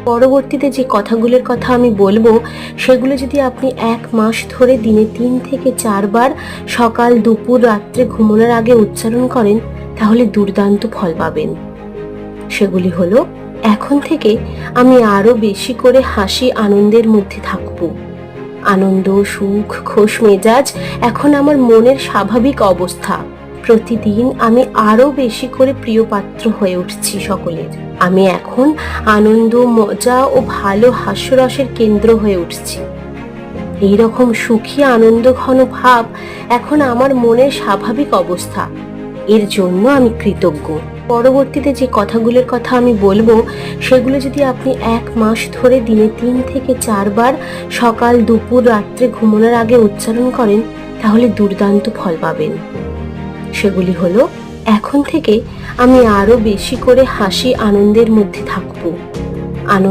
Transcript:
পরবর্তীতে যে কথাগুলোর কথা আমি বলবো সেগুলো যদি আপনি 1 মাস ধরে দিনে 3 থেকে 4 বার সকাল, দুপুর, রাত্রে ঘুমানোর আগে উচ্চারণ করেন, তাহলে দুর্দান্ত ফল পাবেন। সেগুলি হলো, এখন থেকে আমি আরো বেশি করে হাসি আনন্দের মধ্যে থাকবো। আনন্দ, সুখ, খোশ মেজাজ এখন আমার মনের স্বাভাবিক অবস্থা। প্রতিদিন আমি আরো বেশি করে প্রিয় পাত্র হয়ে উঠছি সকলের। আমি এখন আনন্দ, মজা ও ভালো হাস্যরসের কেন্দ্র হয়ে উঠছি। এইরকম সুখী আনন্দ ঘন ভাব এখন আমার মনের স্বাভাবিক অবস্থা। এর জন্য আমি কৃতজ্ঞ। পরবর্তীতে যে কথাগুলোর কথা আমি বলবো সেগুলো যদি আপনি 1 মাস ধরে দিনে 3 থেকে 4 বার সকাল, দুপুর, রাত্রে ঘুমানোর আগে উচ্চারণ করেন, তাহলে দুর্দান্ত ফল পাবেন। সেগুলি হলো, এখন থেকে আমি আরো বেশি করে হাসি আনন্দের মধ্যে থাকবো। আনন্দ